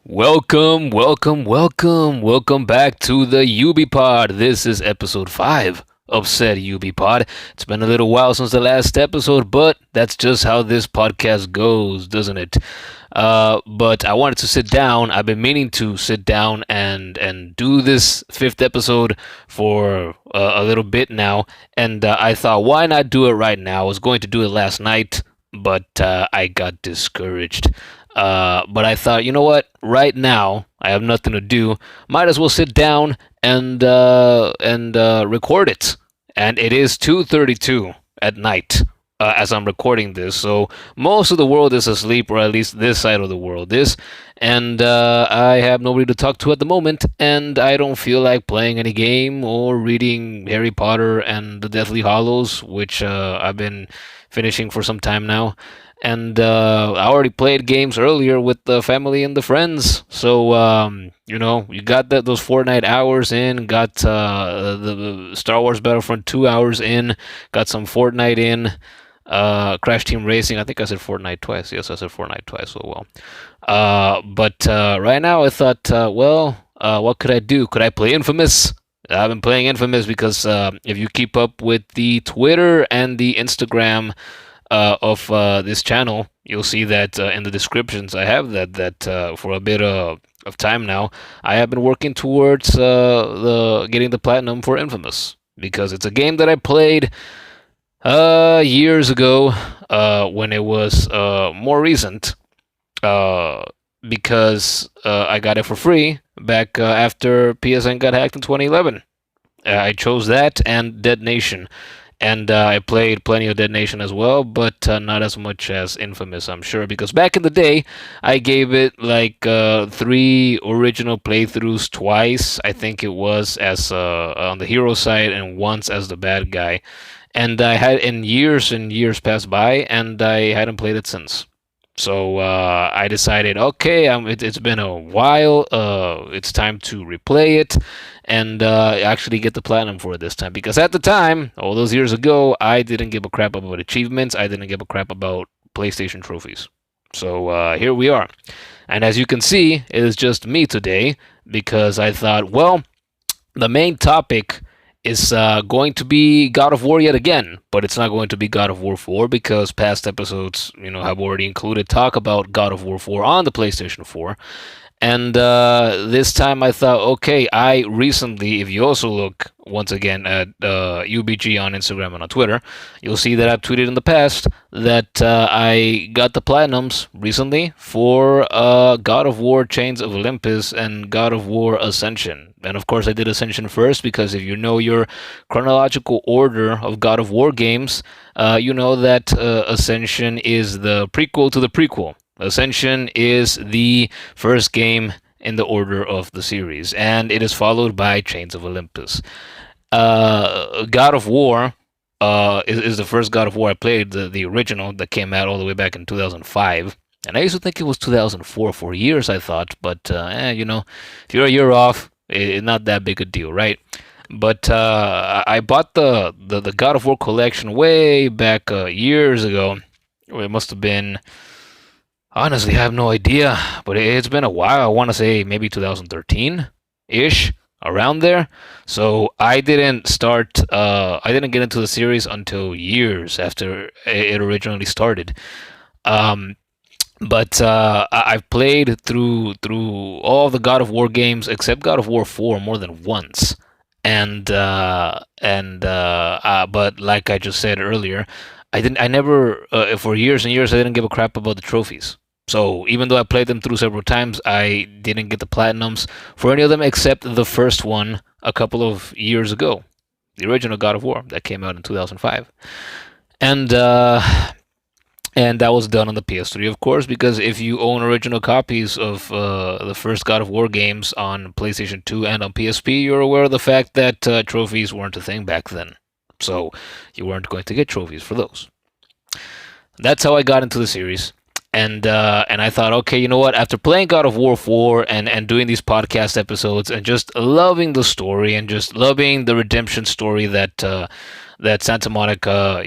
Welcome back to the Ubpod. This is episode 5 of said Ubpod. It's been a little while since the last episode, but that's just how this podcast goes, doesn't it? But I wanted to sit down. I've been meaning to sit down and do this fifth episode for a little bit now, and I thought, why not do it right now? I was going to do it last night, but I got discouraged. But I thought, you know what? Right now, I have nothing to do. Might as well sit down and record it. And it is 2:32 at night as I'm recording this. So most of the world is asleep, or at least this side of the world is. And I have nobody to talk to at the moment, and I don't feel like playing any game or reading Harry Potter and the Deathly Hallows, which I've been finishing for some time now. And I already played games earlier with the family and the friends. So, you got those Fortnite hours in, got the Star Wars Battlefront 2 hours in, got some Fortnite in, Crash Team Racing. I think I said Fortnite twice. Yes, I said Fortnite twice. So, well. But right now I thought, what could I do? Could I play Infamous? I've been playing Infamous because if you keep up with the Twitter and the Instagram of this channel, you'll see that in the descriptions I have that for a bit of time now, I have been working towards the getting the platinum for Infamous because it's a game that I played years ago when it was more recent because I got it for free back after PSN got hacked in 2011. I chose that and Dead Nation. And I played plenty of Dead Nation as well, but not as much as Infamous, I'm sure, because back in the day, I gave it like 3 original playthroughs twice. I think it was as on the hero side and once as the bad guy. And I had in years and years passed by, and I hadn't played it since. So I decided, okay, it's been a while. It's time to replay it and actually get the platinum for it this time. Because at the time, all those years ago, I didn't give a crap about achievements. I didn't give a crap about PlayStation trophies. So here we are. And as you can see, it is just me today because I thought, well, the main topic is going to be God of War yet again, but it's not going to be God of War 4 because past episodes, have already included talk about God of War 4 on the PlayStation 4. And this time I thought, okay, I recently, if you also look once again at UBG on Instagram and on Twitter, you'll see that I've tweeted in the past that I got the platinums recently for God of War Chains of Olympus and God of War Ascension. And of course, I did Ascension first because if you know your chronological order of God of War games, you know that Ascension is the prequel to the prequel. Ascension is the first game in the order of the series, and it is followed by Chains of Olympus. God of War is the first God of War I played, the original that came out all the way back in 2005. And I used to think it was 2004 for years, I thought, but if you're a year off, it's not that big a deal, right? But I bought the God of War collection way back years ago. It must have been. Honestly, I have no idea, but it's been a while. I want to say maybe 2013-ish, around there. So I didn't get into the series until years after it originally started. But I've played through all the God of War games except God of War 4 more than once. But like I just said earlier, I never for years and years I didn't give a crap about the trophies. So even though I played them through several times, I didn't get the platinums for any of them except the first one a couple of years ago, the original God of War that came out in 2005, and that was done on the PS3, of course, because if you own original copies of the first God of War games on PlayStation 2 and on PSP, you're aware of the fact that trophies weren't a thing back then, so you weren't going to get trophies for those. That's how I got into the series. And I thought, okay, you know what? After playing God of War 4 and doing these podcast episodes and just loving the story and just loving the redemption story that Santa Monica,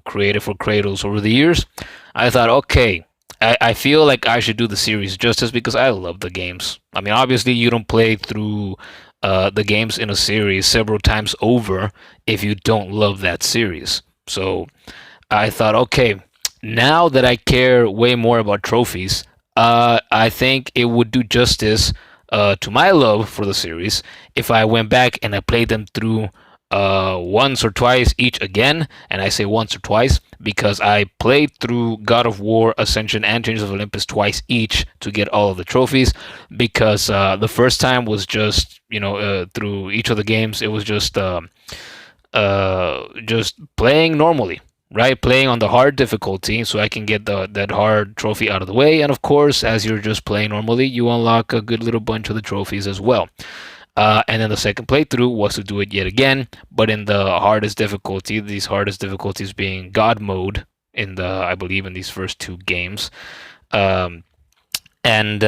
created for Kratos over the years, I thought, okay, I feel like I should do the series justice because I love the games. I mean, obviously, you don't play through the games in a series several times over if you don't love that series. So I thought, okay, now that I care way more about trophies, I think it would do justice to my love for the series if I went back and I played them through once or twice each again. And I say once or twice because I played through God of War, Ascension, and Chains of Olympus twice each to get all of the trophies. Because the first time was just, through each of the games, it was just playing normally, right? Playing on the hard difficulty so I can get that hard trophy out of the way. And of course, as you're just playing normally, you unlock a good little bunch of the trophies as well. And then the second playthrough was to do it yet again, but in the hardest difficulty. These hardest difficulties being God mode in I believe, in these first two games. Um, and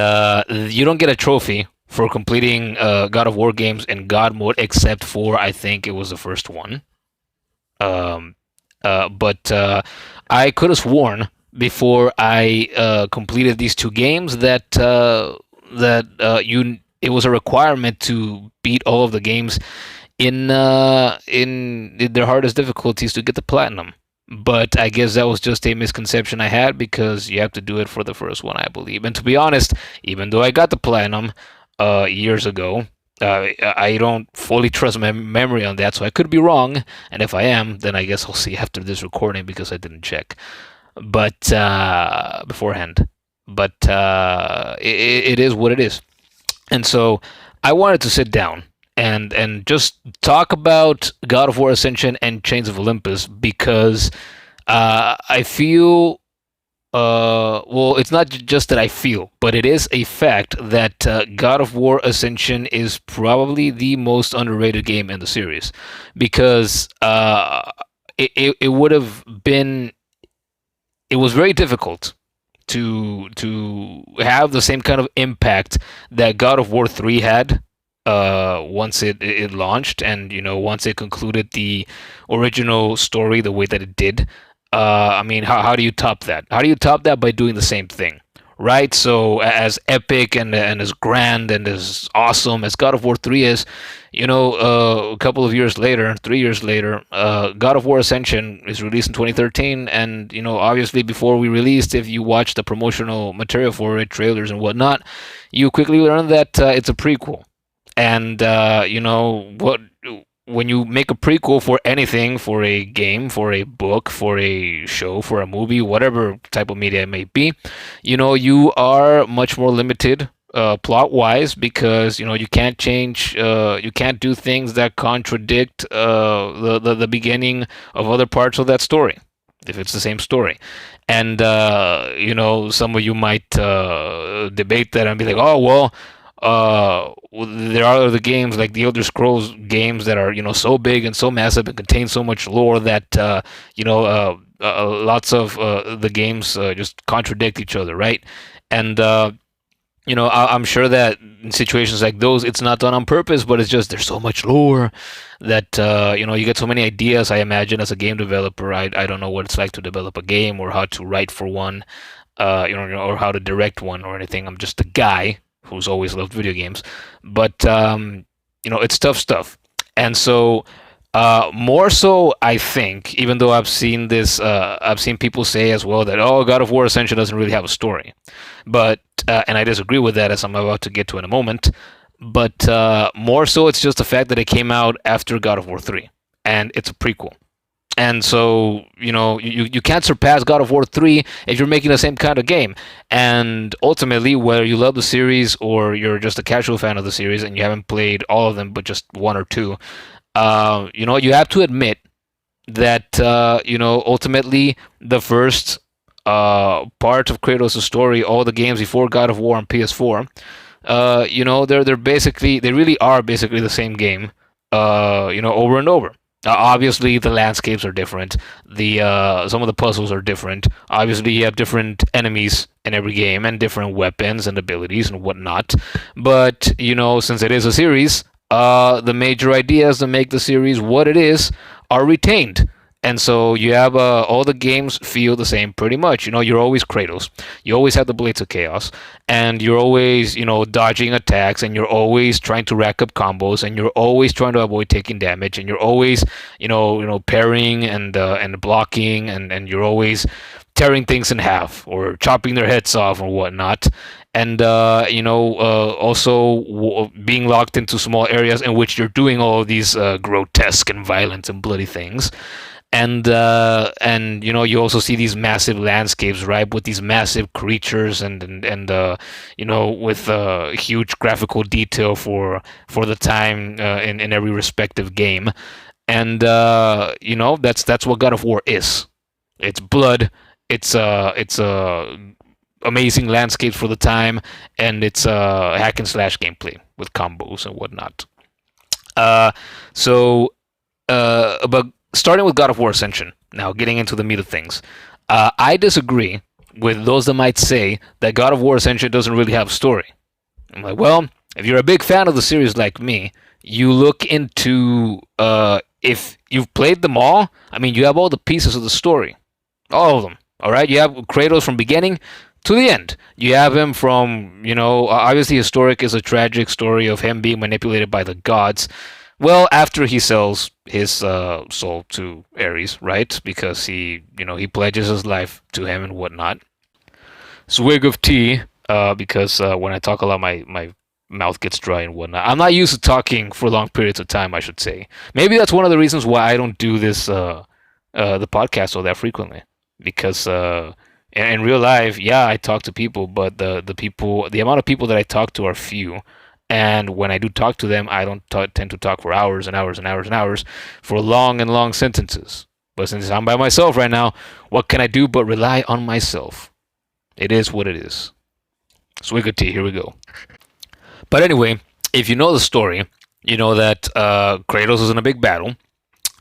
you don't get a trophy for completing God of War games in God mode, except for I think it was the first one. Um, but I could have sworn before I completed these two games that you it was a requirement to beat all of the games in their hardest difficulties to get the platinum. But I guess that was just a misconception I had because you have to do it for the first one, I believe. And to be honest, even though I got the platinum years ago, I don't fully trust my memory on that, so I could be wrong. And if I am, then I guess I'll see after this recording because I didn't check. But beforehand. But it is what it is. And so I wanted to sit down and just talk about God of War Ascension and Chains of Olympus because I feel well, it's not just that I feel, but it is a fact that God of War Ascension is probably the most underrated game in the series because it would have been it was very difficult to have the same kind of impact that God of War 3 had once it launched and once it concluded the original story the way that it did. I mean, how do you top that? How do you top that by doing the same thing? Right? So as epic and as grand and as awesome as God of War 3 is, a couple of years later, 3 years later, God of War Ascension is released in 2013, and obviously before we released, if you watch the promotional material for it, trailers and whatnot, you quickly learn that it's a prequel, and what when you make a prequel for anything, for a game, for a book, for a show, for a movie, whatever type of media it may be, you are much more limited plot wise because you can't change, you can't do things that contradict the beginning of other parts of that story if it's the same story. And some of you might debate that and be like, oh well, there are other games like the Elder Scrolls games that are so big and so massive and contain so much lore that lots of the games just contradict each other, right? And I'm sure that in situations like those, it's not done on purpose, but it's just there's so much lore that you get so many ideas. I imagine as a game developer, I don't know what it's like to develop a game or how to write for one, or how to direct one or anything. I'm just a guy who's always loved video games, but it's tough stuff. And so more so, I think, even though I've seen this, I've seen people say as well that God of War Ascension doesn't really have a story, but and I disagree with that as I'm about to get to in a moment. But more so, it's just the fact that it came out after God of War 3, and it's a prequel. And so, you can't surpass God of War 3 if you're making the same kind of game. And ultimately, whether you love the series or you're just a casual fan of the series and you haven't played all of them but just one or two, you have to admit that, ultimately the first part of Kratos' story, all the games before God of War on PS4, they really are basically the same game, over and over. Obviously, the landscapes are different. Some of the puzzles are different. Obviously, you have different enemies in every game and different weapons and abilities and whatnot. But since it is a series, the major ideas that make the series what it is are retained. And so you have all the games feel the same pretty much. You're always Kratos. You always have the Blades of Chaos, and you're always dodging attacks, and you're always trying to rack up combos, and you're always trying to avoid taking damage, and you're always parrying and blocking, and you're always tearing things in half or chopping their heads off or whatnot. And also being locked into small areas in which you're doing all of these grotesque and violent and bloody things. And you also see these massive landscapes, right, with these massive creatures and with huge graphical detail for the time in every respective game. And that's what God of War is. It's blood. It's amazing landscapes for the time, and it's hack and slash gameplay with combos and whatnot. Uh, but starting with God of War Ascension, now getting into the meat of things, I disagree with those that might say that God of War Ascension doesn't really have a story. I'm like, well, if you're a big fan of the series like me, you look into if you've played them all. I mean, you have all the pieces of the story, all of them. All right, you have Kratos from beginning to the end. You have him from, obviously historic is a tragic story of him being manipulated by the gods. Well, after he sells his soul to Ares, right? Because he pledges his life to him and whatnot. Swig of tea, because when I talk a lot, my mouth gets dry and whatnot. I'm not used to talking for long periods of time, I should say. Maybe that's one of the reasons why I don't do this the podcast all that frequently. Because in real life, yeah, I talk to people, but the amount of people that I talk to are few. And when I do talk to them, I don't tend to talk for hours and hours and hours and hours for long and long sentences. But since I'm by myself right now, what can I do but rely on myself? It is what it is. Swig of tea, here we go. But anyway, if you know the story, you know that Kratos was in a big battle,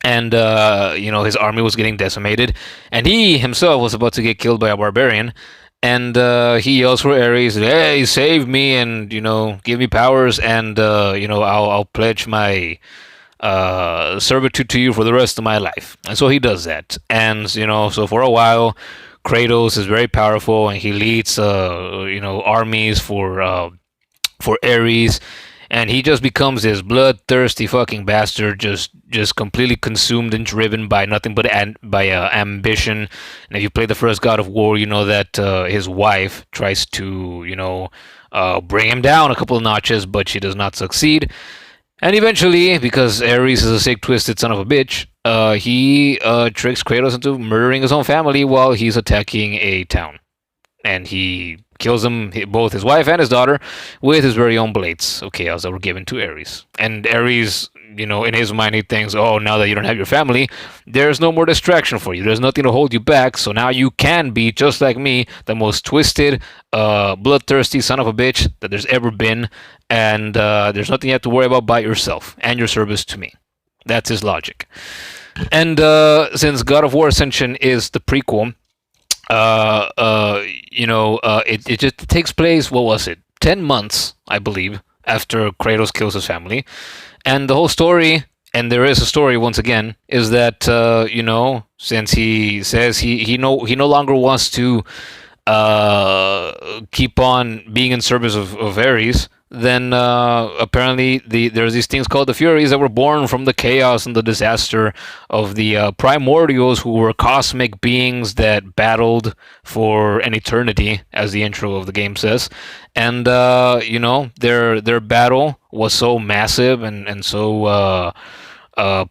and his army was getting decimated, and he himself was about to get killed by a barbarian. And he yells for Ares, "Hey, save me, and give me powers, and I'll pledge my servitude to you for the rest of my life." And so he does that, and so for a while, Kratos is very powerful, and he leads armies for Ares, and he just becomes this bloodthirsty fucking bastard, just completely consumed and driven by nothing but ambition. And if you play the first God of War, you know that his wife tries to bring him down a couple of notches, but she does not succeed. And eventually, because Ares is a sick, twisted son of a bitch, he tricks Kratos into murdering his own family while he's attacking a town. And he kills him, both his wife and his daughter, with his very own blades of chaos that were given to Ares. And Ares, in his mind, he thinks, oh, now that you don't have your family, there's no more distraction for you. There's nothing to hold you back. So now you can be, just like me, the most twisted, bloodthirsty son of a bitch that there's ever been. And there's nothing you have to worry about by yourself and your service to me. That's his logic. And since God of War Ascension is the prequel, it just takes place, what was it, 10 months, I believe, after Kratos kills his family. And the whole story, and there is a story once again, is that, since he says he no longer wants to keep on being in service of Ares, then apparently there's these things called the Furies that were born from the chaos and the disaster of the primordials, who were cosmic beings that battled for an eternity, as the intro of the game says. And their battle was so massive and so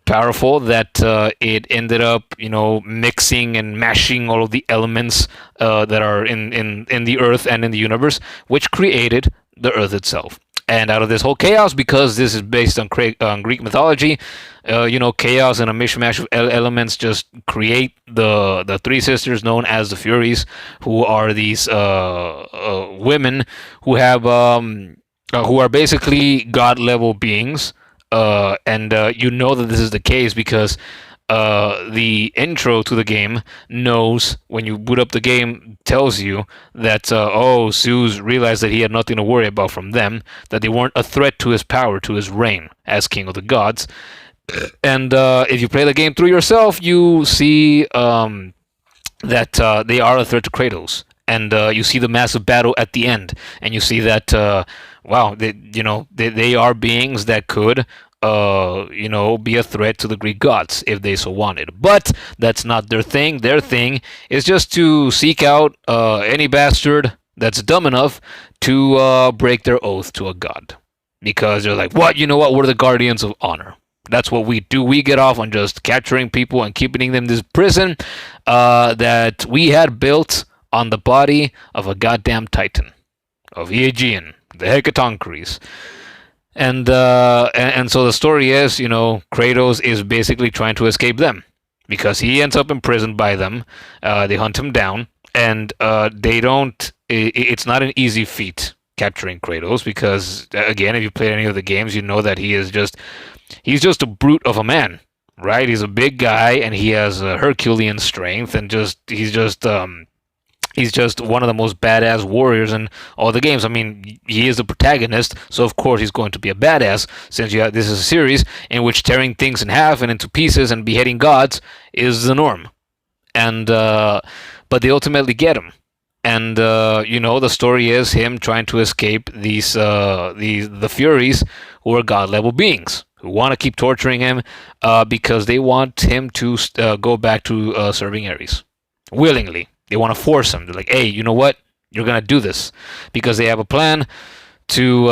powerful that it ended up mixing and mashing all of the elements that are in the earth and in the universe, which created the earth itself. And out of this whole chaos, because this is based on Greek mythology, chaos and a mishmash of elements just create the three sisters known as the Furies, who are these women who have who are basically god level beings. And that this is the case because the intro to the game knows, when you boot up the game, tells you that Zeus realized that he had nothing to worry about from them, that they weren't a threat to his power, to his reign as king of the gods. And if you play the game through yourself, you see that they are a threat to Kratos, and you see the massive battle at the end, and you see that wow, they are beings that could be a threat to the Greek gods if they so wanted. But that's not their thing. Their thing is just to seek out any bastard that's dumb enough to break their oath to a god, because they're like, what? You know what? We're the guardians of honor. That's what we do. We get off on just capturing people and keeping them in this prison that we had built on the body of a goddamn titan, of the Aegean, the Hecatoncres. And so the story is, Kratos is basically trying to escape them because he ends up imprisoned by them. They hunt him down, and they don't. It's not an easy feat capturing Kratos because, again, if you played any of the games, you know that he's just a brute of a man, right? He's a big guy and he has Herculean strength, and he's just one of the most badass warriors in all the games. I mean, he is the protagonist, so of course he's going to be a badass, since this is a series in which tearing things in half and into pieces and beheading gods is the norm. And but they ultimately get him. And the story is him trying to escape the Furies, who are god level beings who want to keep torturing him because they want him to go back to serving Ares willingly. They want to force him. They're like, hey, you know what? You're gonna do this, because they have a plan to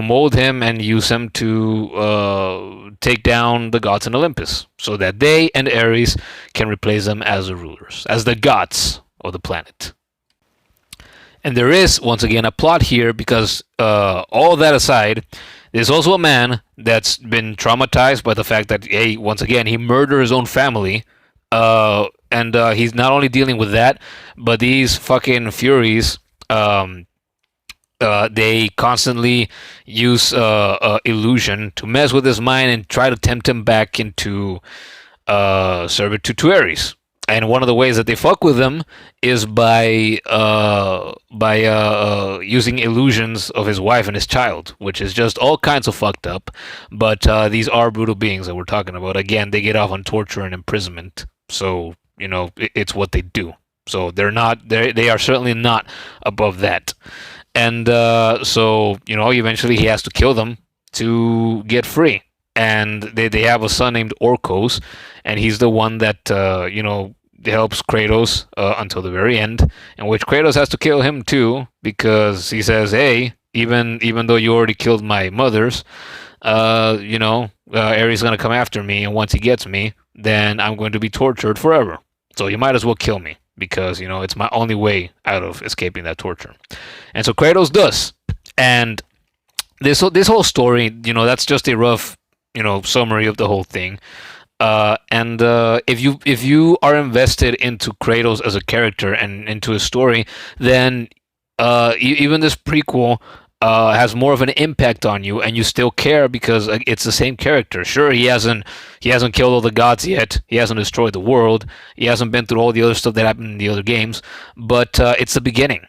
mold him and use him to take down the gods in Olympus, so that they and Ares can replace them as the rulers, as the gods of the planet. And there is, once again, a plot here, because all that aside, there's also a man that's been traumatized by the fact that, hey, once again, he murdered his own family. And he's not only dealing with that, but these fucking Furies, they constantly use illusion to mess with his mind and try to tempt him back into servitude to Ares. And one of the ways that they fuck with him is by using illusions of his wife and his child, which is just all kinds of fucked up. But these are brutal beings that we're talking about. Again, they get off on torture and imprisonment. So it's what they do. So they are certainly not above that. And so eventually he has to kill them to get free. And they have a son named Orcos, and he's the one that helps Kratos until the very end, in which Kratos has to kill him too, because he says, hey, even though you already killed my mothers, Ares is gonna come after me, and once he gets me, then I'm going to be tortured forever. So you might as well kill me, because it's my only way out of escaping that torture. And so Kratos does. And this whole story, that's just a rough summary of the whole thing. And if you are invested into Kratos as a character and into his story, then even this prequel has more of an impact on you, and you still care because it's the same character. Sure, he hasn't killed all the gods yet. He hasn't destroyed the world. He hasn't been through all the other stuff that happened in the other games. But it's the beginning,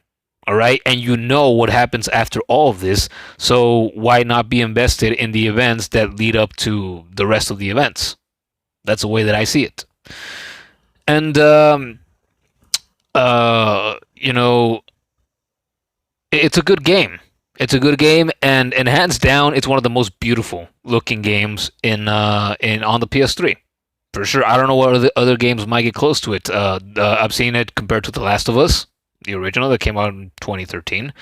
all right? And you know what happens after all of this. So why not be invested in the events that lead up to the rest of the events? That's the way that I see it. And it's a good game. It's a good game, and hands down, it's one of the most beautiful looking games in on the PS3, for sure. I don't know what other games might get close to it. I've seen it compared to The Last of Us, the original that came out in 2013,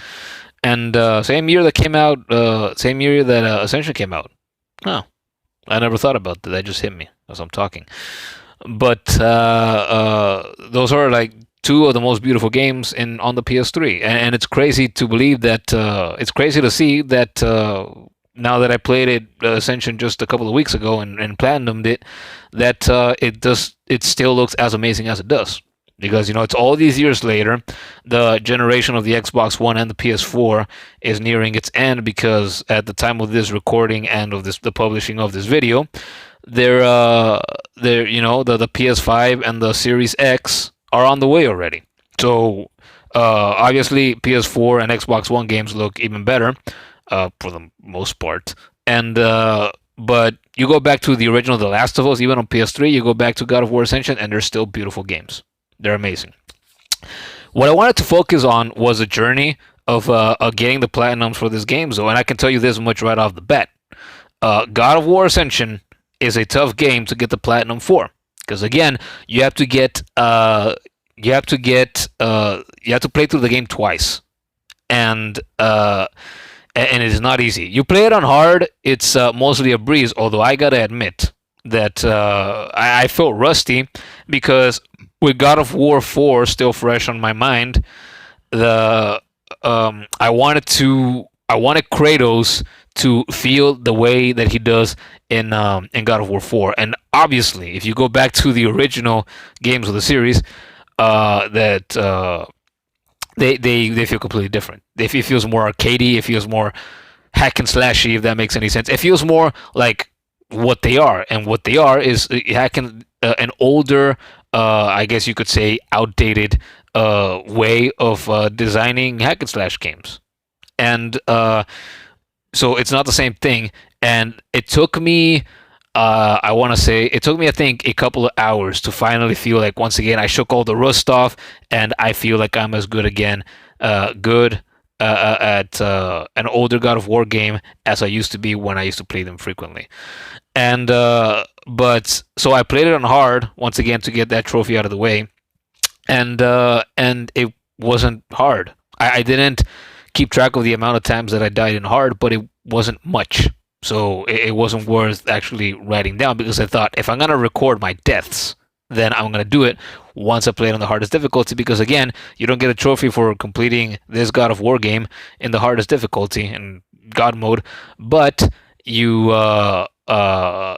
and same year that Ascension came out. Oh, I never thought about that. That just hit me as I'm talking. But those are like two of the most beautiful games on the PS3, and it's crazy to believe that it's crazy to see that now that I played it Ascension just a couple of weeks ago and platinumed it, that it still looks as amazing as it does, because it's all these years later. The generation of the Xbox One and the PS4 is nearing its end, because at the time of this recording and of the publishing of this video, the PS5 and the Series X are on the way already. So obviously PS4 and Xbox One games look even better for the most part. And But you go back to the original The Last of Us, even on PS3, you go back to God of War Ascension, and they're still beautiful games. They're amazing. What I wanted to focus on was the journey of getting the platinums for this game, though, and I can tell you this much right off the bat. God of War Ascension is a tough game to get the platinum for, because again, you have to get you have to play through the game twice, and and it is not easy. You play it on hard, it's mostly a breeze. Although I gotta admit that I felt rusty because with God of War 4 still fresh on my mind, the I wanted Kratos to feel the way that he does in God of War 4. And obviously, if you go back to the original games of the series, that they feel completely different. It feels more arcadey. It feels more hack and slashy, if that makes any sense. It feels more like what they are, and what they are is hack and an older, I guess you could say, outdated way of designing hack and slash games, and so it's not the same thing. And it took me. I want to say it took me, I think, a couple of hours to finally feel like once again I shook all the rust off, and I feel like I'm as good again, good at an older God of War game as I used to be when I used to play them frequently. And but so I played it on hard once again to get that trophy out of the way, and it wasn't hard. I didn't keep track of the amount of times that I died in hard, but it wasn't much. So it wasn't worth actually writing down, because I thought if I'm gonna record my deaths, then I'm gonna do it once I play it on the hardest difficulty. Because again, you don't get a trophy for completing this God of War game in the hardest difficulty in God mode, but you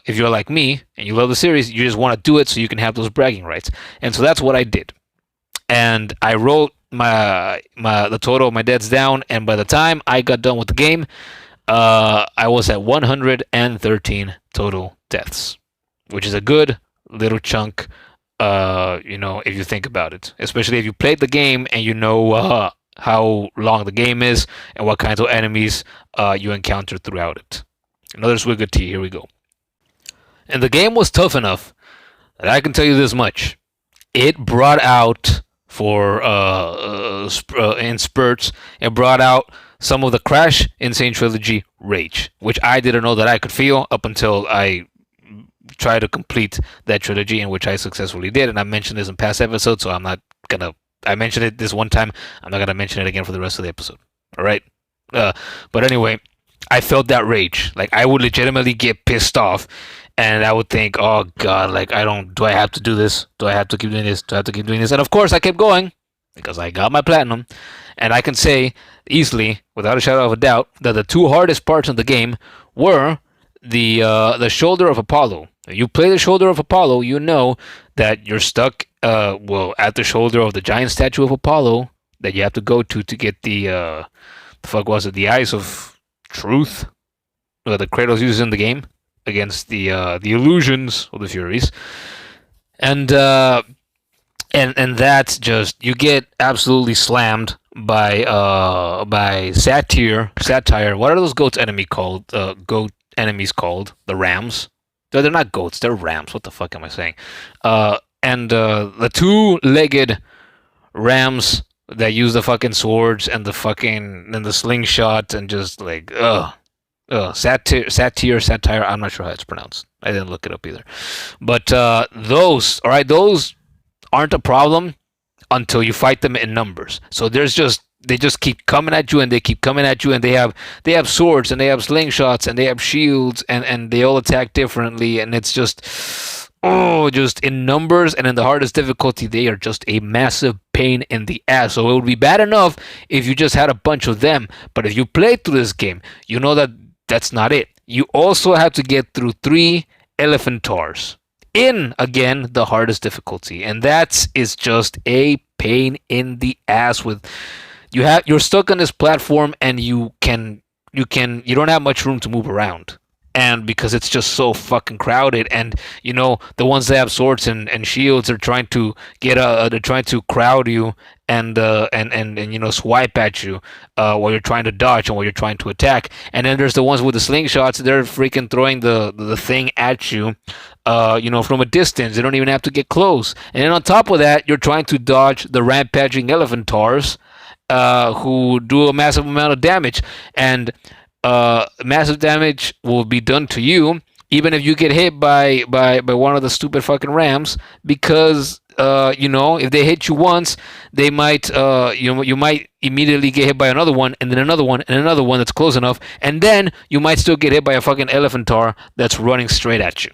if you're like me and you love the series, you just want to do it so you can have those bragging rights. And so that's what I did. And I wrote my the total of my deaths down, and by the time I got done with the game, I was at 113 total deaths, which is a good little chunk. If you think about it, especially if you played the game and you know how long the game is and what kinds of enemies you encounter throughout it. Another swig of tea. Here we go. And the game was tough enough that I can tell you this much: it brought out in spurts. It brought out some of the Crash Insane Trilogy rage, which I didn't know that I could feel up until I tried to complete that trilogy, in which I successfully did. And I mentioned this in past episodes, so I'm not gonna. I mentioned it this one time. I'm not gonna mention it again for the rest of the episode. All right. But anyway, I felt that rage. Like I would legitimately get pissed off, and I would think, "Oh God, like I don't. Do I have to do this? Do I have to keep doing this? Do I have to keep doing this?" And of course, I kept going because I got my platinum, and I can say easily, without a shadow of a doubt, that the two hardest parts of the game were the shoulder of Apollo. If you play the shoulder of Apollo, you know that you're stuck at the shoulder of the giant statue of Apollo that you have to go to get the fuck was it, the eyes of truth that Kratos uses in the game against the illusions of the Furies. And that's just, you get absolutely slammed by satire. What are those goat enemies called? The rams. They're not goats, they're rams. What the fuck am I saying? And the two-legged rams that use the fucking swords and the slingshot, and just like satire. I'm not sure how it's pronounced. I didn't look it up either. But those aren't a problem until you fight them in numbers. So they just keep coming at you, and they keep coming at you, and they have swords, and they have slingshots, and they have shields, and they all attack differently, and it's just in numbers and in the hardest difficulty, they are just a massive pain in the ass. So it would be bad enough if you just had a bunch of them, but if you play through this game, you know that that's not it. You also have to get through 3 Elephantars in, again, the hardest difficulty, and that is just a pain in the ass. You're stuck on this platform, and you don't have much room to move around. and because it's just so fucking crowded, and the ones that have swords and shields are trying to they're trying to crowd you and swipe at you while you're trying to dodge and while you're trying to attack. And then there's the ones with the slingshots. They're freaking throwing the thing at you from a distance. They don't even have to get close. And then on top of that, you're trying to dodge the rampaging elephantars who do a massive amount of damage. And massive damage will be done to you even if you get hit by one of the stupid fucking rams, because if they hit you once, they might you might immediately get hit by another one, and then another one, and another one that's close enough, and then you might still get hit by a fucking elephantar that's running straight at you.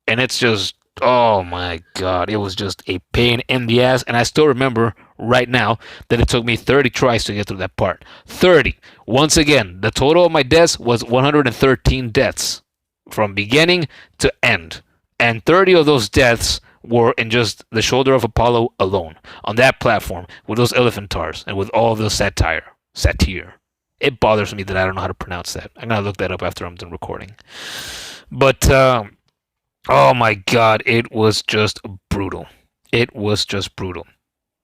And it's just, oh my god, it was just a pain in the ass. And I still remember right now that it took me 30 tries to get through that part. 30. Once again, the total of my deaths was 113 deaths from beginning to end, and 30 of those deaths were in just the shoulder of Apollo alone, on that platform with those elephantars and with all of the satire. It bothers me that I don't know how to pronounce that. I'm gonna look that up after I'm done recording. But oh my god, it was just brutal. It was just brutal.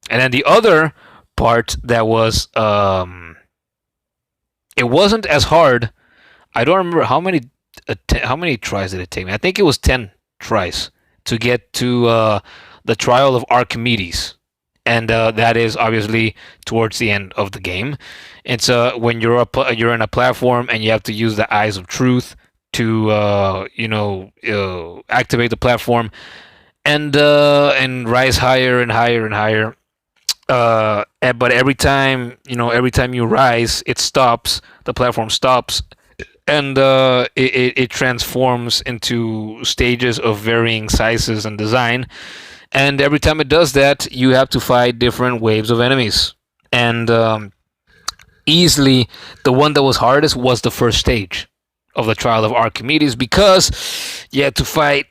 And then the other part that was it wasn't as hard. I don't remember how many tries did it take me. I think it was 10 tries to get to the trial of Archimedes, and that is obviously towards the end of the game. It's when you're in a platform and you have to use the eyes of truth to activate the platform and rise higher and higher and higher. But every time you rise, it stops. The platform stops, and it transforms into stages of varying sizes and design. And every time it does that, you have to fight different waves of enemies. And easily, the one that was hardest was the first stage of the trial of Archimedes, because you had to fight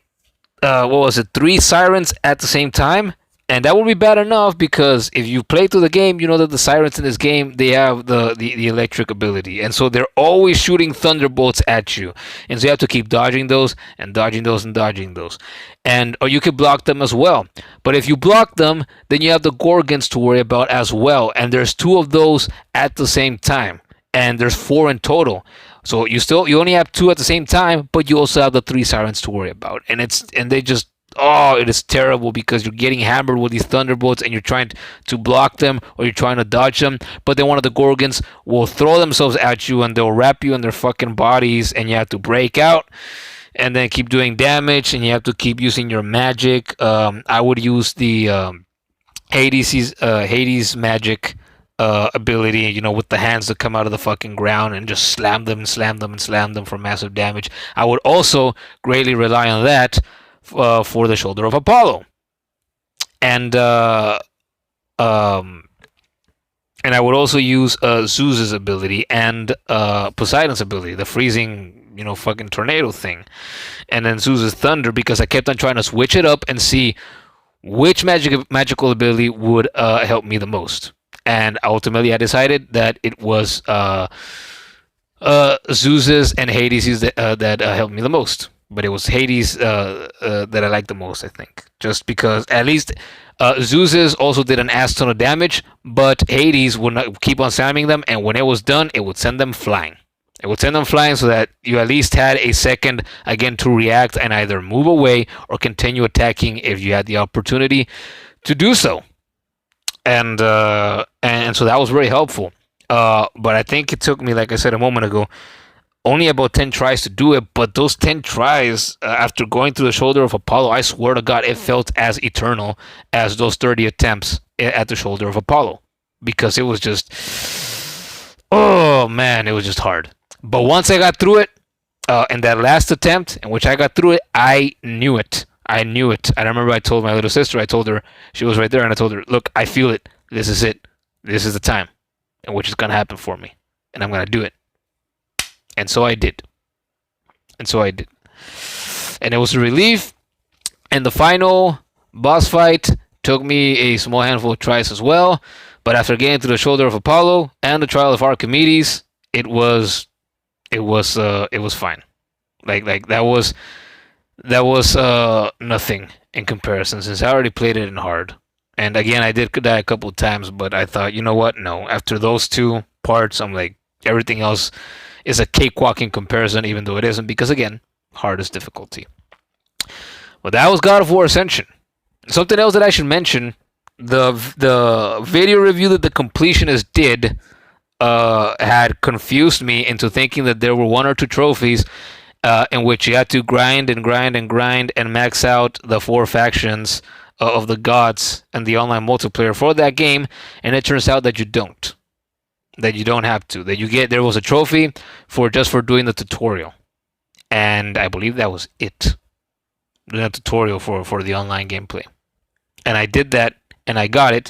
3 sirens at the same time. And that would be bad enough, because if you play through the game, you know that the sirens in this game, they have the electric ability. And so they're always shooting thunderbolts at you. And so you have to keep dodging those and dodging those and dodging those. Or you could block them as well. But if you block them, then you have the Gorgons to worry about as well. And there's 2 of those at the same time. And there's 4 in total. So you only have 2 at the same time, but you also have the 3 sirens to worry about. And they just, oh, it is terrible, because you're getting hammered with these thunderbolts and you're trying to block them or you're trying to dodge them, but then one of the Gorgons will throw themselves at you and they'll wrap you in their fucking bodies, and you have to break out and then keep doing damage, and you have to keep using your magic. I would use the Hades magic ability, with the hands that come out of the fucking ground, and just slam them and slam them and slam them for massive damage. I would also greatly rely on that for the shoulder of Apollo, and I would also use Zeus's ability and Poseidon's ability, the freezing, fucking tornado thing, and then Zeus's thunder, because I kept on trying to switch it up and see which magical ability would help me the most. And ultimately, I decided that it was Zeus's and Hades' that helped me the most. But it was Hades that I liked the most, I think. Just because at least Zeus's also did an ass ton of damage, but Hades would not keep on slamming them, and when it was done, it would send them flying. It would send them flying so that you at least had a second again to react and either move away or continue attacking if you had the opportunity to do so. And so that was very helpful. But I think it took me, like I said a moment ago, only about 10 tries to do it. But those 10 tries, after going through the shoulder of Apollo, I swear to God, it felt as eternal as those 30 attempts at the shoulder of Apollo. Because it was just, oh man, it was just hard. But once I got through it, in that last attempt in which I got through it, I knew it. I knew it. I remember I told my little sister, I told her, she was right there, and I told her, look, I feel it. This is it. This is the time in which it's going to happen for me. And I'm going to do it. And so I did. And it was a relief. And the final boss fight took me a small handful of tries as well. But after getting to the shoulder of Apollo and the trial of Archimedes, it was fine. Like that was nothing in comparison since I already played it in hard. And again, I did die a couple of times, but I thought, you know what? No. After those two parts, I'm like, everything else is a cakewalk in comparison, even though it isn't, because again, hardest difficulty. But that was God of War Ascension. Something else that I should mention: the video review that the completionist did had confused me into thinking that there were one or two trophies in which you had to grind and grind and grind and max out the four factions of the gods and the online multiplayer for that game, and it turns out that you don't. That you don't have to. That you get there was a trophy for just for doing the tutorial, and I believe that was it. Doing a tutorial for the online gameplay, and I did that and I got it,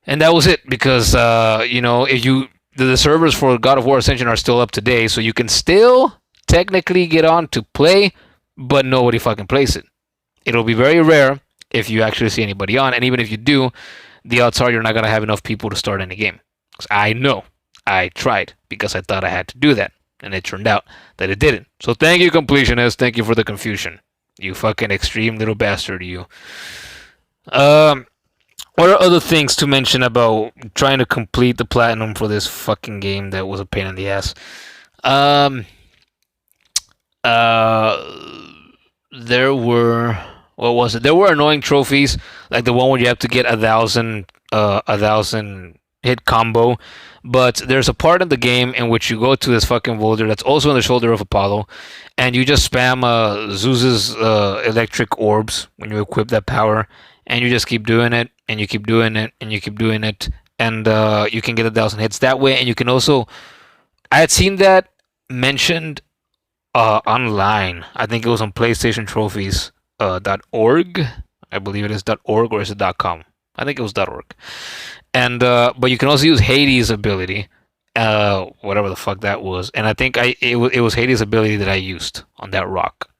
and that was it because if you the servers for God of War Ascension are still up to date, so you can still technically get on to play, but nobody fucking plays it. It'll be very rare if you actually see anybody on, and even if you do, the odds are you're not gonna have enough people to start any game. I know. I tried because I thought I had to do that, and it turned out that it didn't. So thank you, completionist. Thank you for the confusion. You fucking extreme little bastard, you. What are other things to mention about trying to complete the platinum for this fucking game that was a pain in the ass? There were what was it? There were annoying trophies like the one where you have to get a thousand hit combo. But there's a part in the game in which you go to this fucking boulder that's also on the shoulder of Apollo, and you just spam Zeus's electric orbs when you equip that power, and you just keep doing it, and you keep doing it, and you keep doing it, and you can get 1,000 hits that way. And you can also, I had seen that mentioned online. I think it was on PlayStation Trophies .org. I believe it is .org, or is it .com? I think it was .org. And but you can also use Hades' ability, whatever the fuck that was. And I think it was Hades' ability that I used on that rock.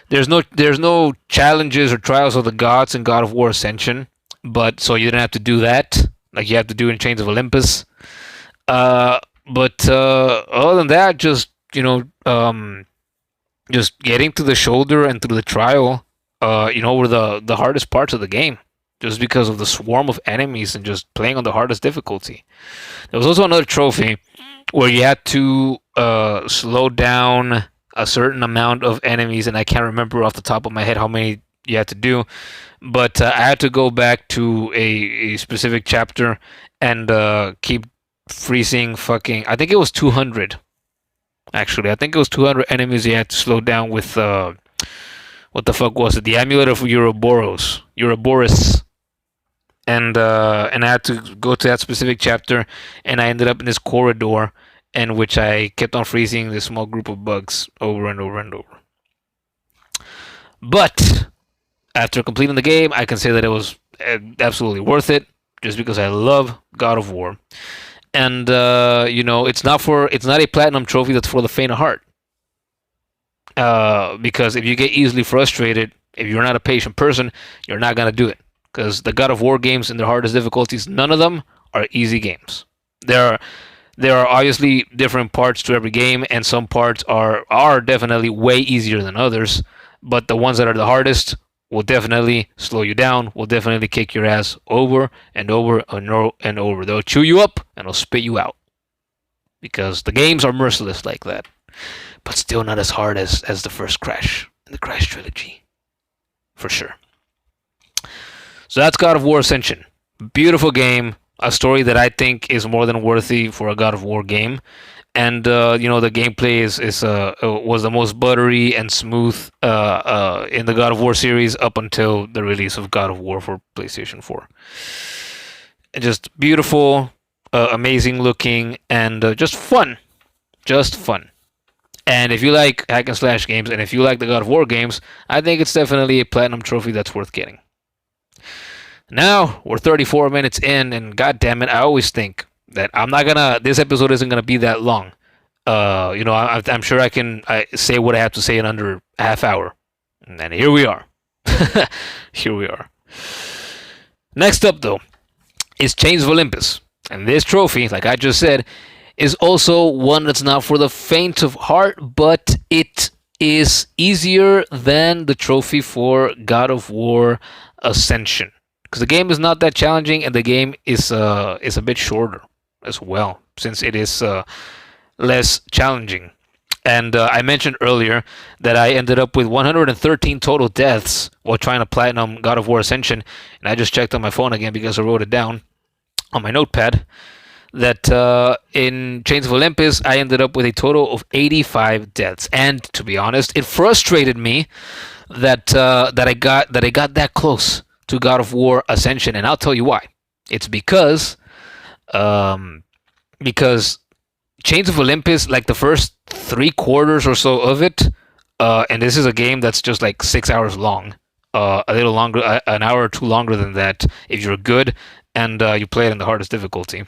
There's no challenges or trials of the gods in God of War Ascension, but so you didn't have to do that like you have to do in Chains of Olympus. But other than that, just just getting to the shoulder and through the trial, were the hardest parts of the game. Just because of the swarm of enemies and just playing on the hardest difficulty. There was also another trophy where you had to slow down a certain amount of enemies, and I can't remember off the top of my head how many you had to do, but I had to go back to a specific chapter and keep freezing fucking. I think it was 200. Actually, I think it was 200 enemies you had to slow down with. What the fuck was it? The Amulet of Ouroboros. And I had to go to that specific chapter, and I ended up in this corridor in which I kept on freezing this small group of bugs over and over and over. But after completing the game, I can say that it was absolutely worth it, just because I love God of War. And it's not a platinum trophy that's for the faint of heart. Because if you get easily frustrated, if you're not a patient person, you're not gonna do it. Because the God of War games in their hardest difficulties, none of them are easy games. There are obviously different parts to every game, and some parts are definitely way easier than others. But the ones that are the hardest will definitely slow you down, will definitely kick your ass over and over and over. They'll chew you up and they'll spit you out. Because the games are merciless like that. But still not as hard as the first Crash in the Crash trilogy. For sure. So that's God of War Ascension. Beautiful game. A story that I think is more than worthy for a God of War game. And the gameplay was the most buttery and smooth in the God of War series up until the release of God of War for PlayStation 4. And just beautiful, amazing looking, and just fun. Just fun. And if you like hack and slash games, and if you like the God of War games, I think it's definitely a platinum trophy that's worth getting. Now we're 34 minutes in, and god damn it, I always think that this episode isn't gonna be that long. I'm sure I can say what I have to say in under a half hour, and here we are. Here we are. Next up, though, is Chains of Olympus, and this trophy, like I just said, is also one that's not for the faint of heart, but it is easier than the trophy for God of War Ascension, because the game is not that challenging, and the game is a bit shorter as well, since it is less challenging. And I mentioned earlier that I ended up with 113 total deaths while trying to platinum God of War Ascension, and I just checked on my phone again because I wrote it down on my notepad that in Chains of Olympus I ended up with a total of 85 deaths. And to be honest, it frustrated me that I got that close to God of War Ascension, and I'll tell you why. It's um, because Chains of Olympus, like the first 3 quarters or so of it, and this is a game that's just like 6 hours long, a little longer, an hour or two longer than that if you're good and you play it in the hardest difficulty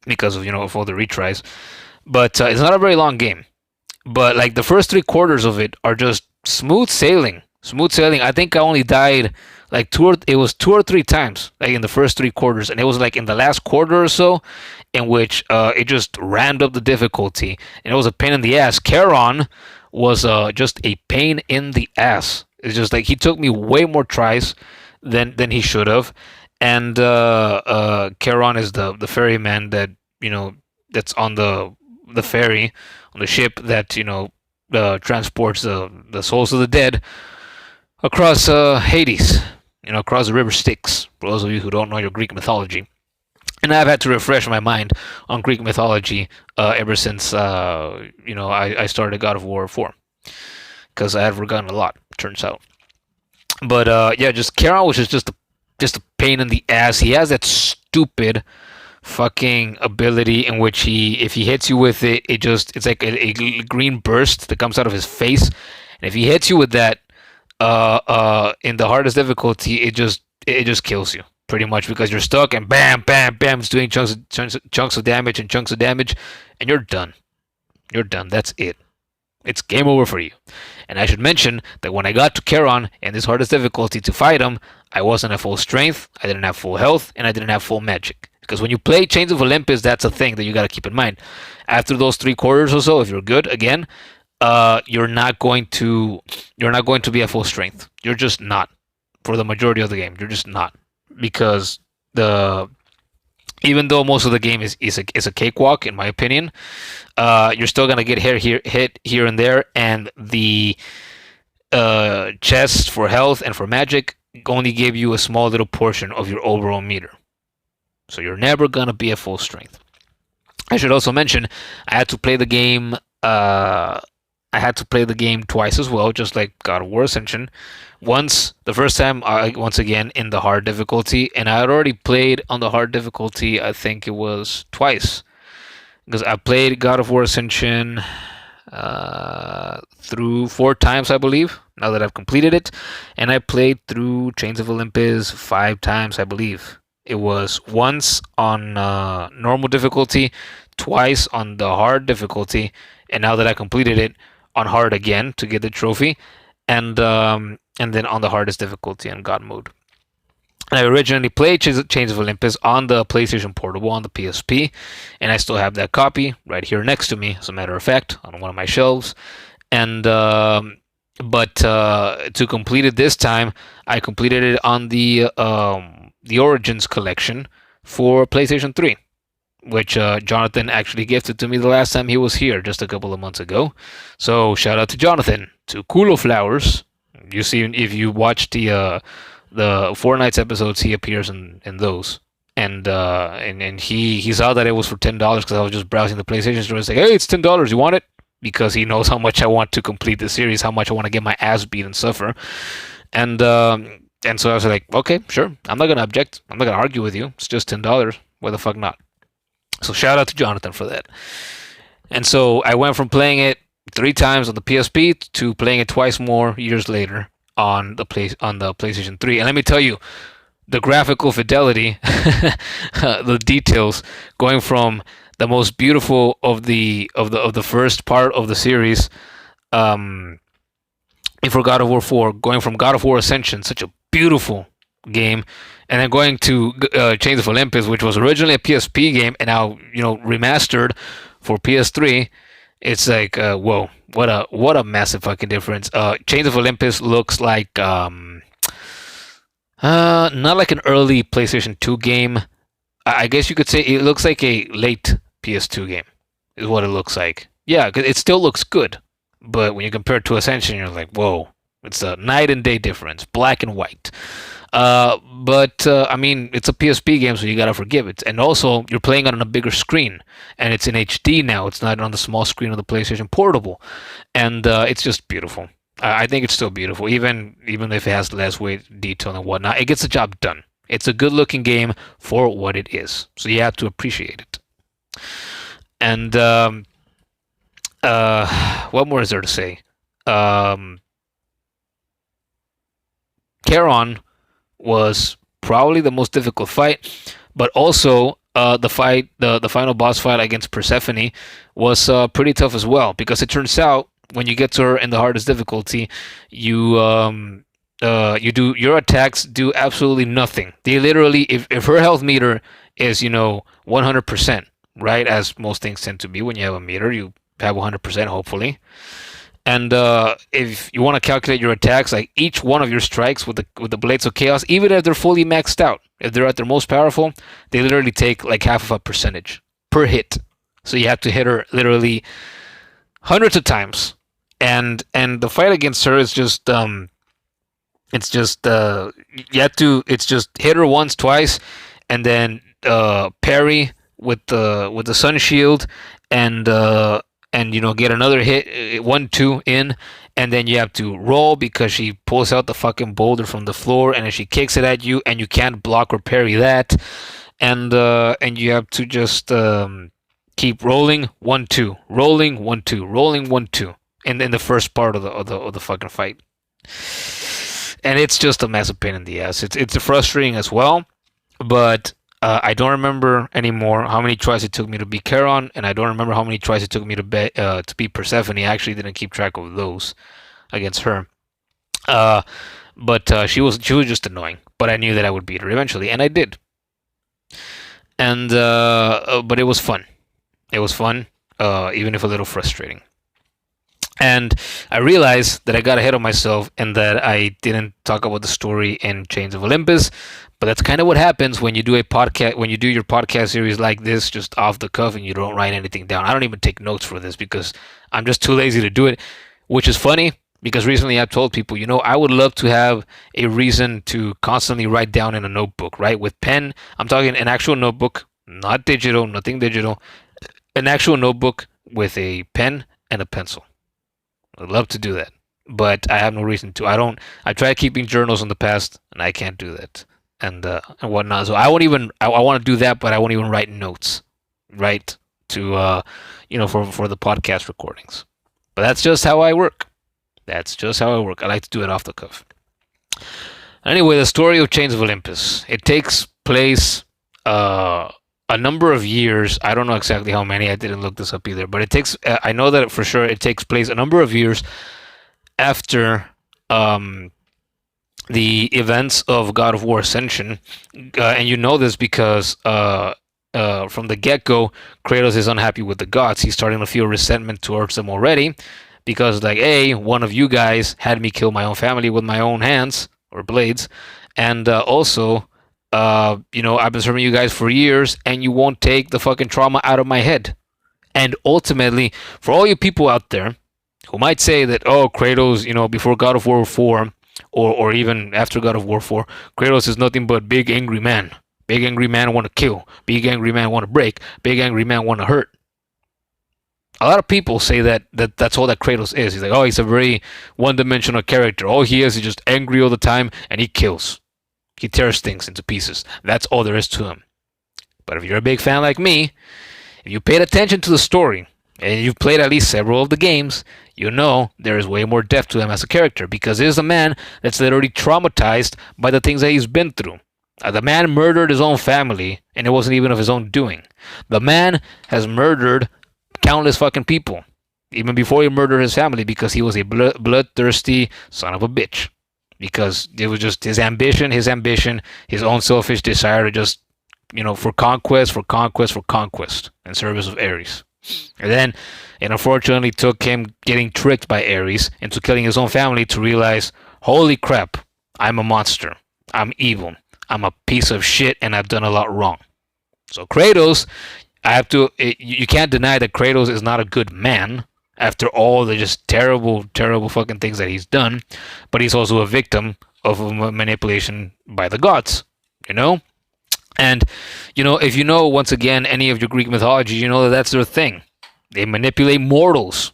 because of of all the retries. But it's not a very long game. But like the first 3 quarters of it are just smooth sailing. Smooth sailing. I think I only died like it was 2 or 3 times like in the first 3 quarters, and it was like in the last quarter or so in which it just ramped up the difficulty, and it was a pain in the ass. Charon was just a pain in the ass. It's just like he took me way more tries than he should have, and Charon is the ferryman that that's on the ferry on the ship that transports the souls of the dead across Hades, across the river Styx. For those of you who don't know your Greek mythology, and I've had to refresh my mind on Greek mythology ever since I started God of War 4, because I had forgotten a lot. Turns out, but yeah, just Charon was just a pain in the ass. He has that stupid fucking ability in which if he hits you with it, it's like a green burst that comes out of his face, and if he hits you with that in the hardest difficulty, it just kills you pretty much, because you're stuck, and bam, bam, bam, it's doing chunks of damage and chunks of damage, and you're done. You're done. That's it. It's game over for you. And I should mention that when I got to Charon in this hardest difficulty to fight him, I wasn't at full strength, I didn't have full health, and I didn't have full magic. Because when you play Chains of Olympus, that's a thing that you got to keep in mind. After those 3 quarters or so, if you're good again, you're not going to be at full strength. You're just not. For the majority of the game, you're just not, because even though most of the game is a cakewalk, in my opinion, you're still gonna get hit here and there, and the chests for health and for magic only give you a small little portion of your overall meter. So you're never gonna be at full strength. I should also mention I had to play the game. Twice as well, just like God of War Ascension. Once, the first time, once again in the hard difficulty, and I had already played on the hard difficulty. I think it was twice, because I played God of War Ascension through 4 times, I believe. Now that I've completed it, and I played through Chains of Olympus 5 times, I believe. It was once on normal difficulty, twice on the hard difficulty, and now that I completed it on hard again to get the trophy, and then on the hardest difficulty in God mode. And I originally played Chains of Olympus on the PlayStation Portable on the PSP, and I still have that copy right here next to me, as a matter of fact, on one of my shelves. And but to complete it this time, I completed it on the Origins collection for PlayStation 3, which Jonathan actually gifted to me the last time he was here, just a couple of months ago. So shout out to Jonathan, to Kulo Flowers. You see, if you watch the Fortnite's episodes, he appears in those. And he saw that it was for $10 because I was just browsing the PlayStation store and saying, hey, it's $10, you want it? Because he knows how much I want to complete the series, how much I want to get my ass beat and suffer. And so I was like, okay, sure, I'm not gonna object, I'm not gonna argue with you. It's just $10. Why the fuck not? So shout out to Jonathan for that. And so I went from playing it 3 times on the PSP to playing it twice more years later on the PlayStation 3. And let me tell you, the graphical fidelity, the details, going from the most beautiful of the first part of the series, for God of War 4, going from God of War Ascension, such a beautiful game, and then going to Chains of Olympus, which was originally a PSP game and now remastered for PS3, it's like whoa, what a massive fucking difference. Chains of Olympus looks like not like an early PlayStation 2 game. I guess you could say it looks like a late PS2 game, is what it looks like. Yeah, 'cause it still looks good, but when you compare it to Ascension, you're like, whoa, it's a night and day difference, black and white. But I mean, it's a PSP game, so you gotta forgive it. And also, you're playing on a bigger screen, and it's in HD now. It's not on the small screen of the PlayStation Portable, and it's just beautiful. I think it's still beautiful, even if it has less weight, detail, and whatnot. It gets the job done. It's a good-looking game for what it is, so you have to appreciate it. And what more is there to say? Um, Charon was probably the most difficult fight, but also the final boss fight against Persephone was pretty tough as well, because it turns out when you get to her in the hardest difficulty, you you do your attacks do absolutely nothing. They literally, if her health meter is 100%, right, as most things tend to be when you have a meter, you have 100% hopefully. And if you want to calculate your attacks, like each one of your strikes with the Blades of Chaos, even if they're fully maxed out, if they're at their most powerful, they literally take like half of a percentage per hit. So you have to hit her literally hundreds of times. And the fight against her is just it's just you have to it's just hit her once, twice, and then parry with the sun shield, and get another hit, 1-2 in, and then you have to roll because she pulls out the fucking boulder from the floor, and then she kicks it at you, and you can't block or parry that, and you have to just keep rolling, 1-2, rolling, 1-2, rolling, 1-2, in the first part of the fucking fight, and it's just a massive pain in the ass. It's frustrating as well, but I don't remember anymore how many tries it took me to beat Charon, and I don't remember how many tries it took me to beat Persephone. I actually didn't keep track of those against her. But she was just annoying. But I knew that I would beat her eventually, and I did. And but it was fun. It was fun, even if a little frustrating. And I realized that I got ahead of myself and that I didn't talk about the story in Chains of Olympus. But that's kind of what happens when you do a podcast, when you do your podcast series like this, just off the cuff, and you don't write anything down. I don't even take notes for this because I'm just too lazy to do it, which is funny because recently I've told people, I would love to have a reason to constantly write down in a notebook, right? With pen, I'm talking an actual notebook, not digital, nothing digital, an actual notebook with a pen and a pencil. I'd love to do that, but I have no reason to. I tried keeping journals in the past, and I can't do that, and whatnot. So I won't even. I want to do that, but I won't even write notes, right? To for the podcast recordings. But that's just how I work. That's just how I work. I like to do it off the cuff. Anyway, the story of Chains of Olympus. It takes place a number of years. I don't know exactly how many. I didn't look this up either. But it takes. I know that for sure it takes place a number of years after the events of God of War Ascension, and you know this because from the get-go, Kratos is unhappy with the gods. He's starting to feel resentment towards them already, because like, hey, one of you guys had me kill my own family with my own hands or blades, and also, I've been serving you guys for years, and you won't take the fucking trauma out of my head. And ultimately, for all you people out there who might say that, oh, Kratos, before God of War 4, or even after God of War 4, Kratos is nothing but big angry man. Big angry man want to kill. Big angry man want to break. Big angry man want to hurt. A lot of people say that's all that Kratos is. He's like, oh, he's a very one-dimensional character. All he is just angry all the time, and he kills. He tears things into pieces. That's all there is to him. But if you're a big fan like me, if you paid attention to the story, and you've played at least several of the games, you know there is way more depth to him as a character, because he is a man that's literally traumatized by the things that he's been through. The man murdered his own family, and it wasn't even of his own doing. The man has murdered countless fucking people, even before he murdered his family, because he was a bloodthirsty son of a bitch. Because it was just his ambition, his own selfish desire to just, for conquest, in service of Ares. And then it unfortunately took him getting tricked by Ares into killing his own family to realize, holy crap, I'm a monster. I'm evil. I'm a piece of shit, and I've done a lot wrong. So Kratos, you can't deny that Kratos is not a good man after all the just terrible, terrible fucking things that he's done, but he's also a victim of manipulation by the gods, you know? And, if you know, once again, any of your Greek mythology, you know that that's their thing. They manipulate mortals,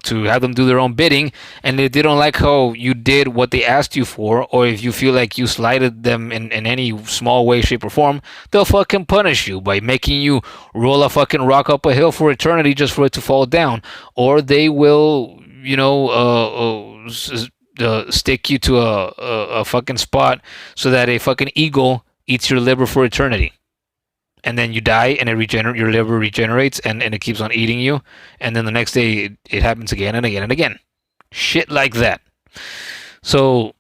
to have them do their own bidding. And if they don't like how you did what they asked you for, or if you feel like you slighted them in any small way, shape, or form, they'll fucking punish you by making you roll a fucking rock up a hill for eternity just for it to fall down. Or they will, stick you to a fucking spot so that a fucking eagle eats your liver for eternity. And then you die, and your liver regenerates, and it keeps on eating you. And then the next day, it happens again and again and again. Shit like that. So,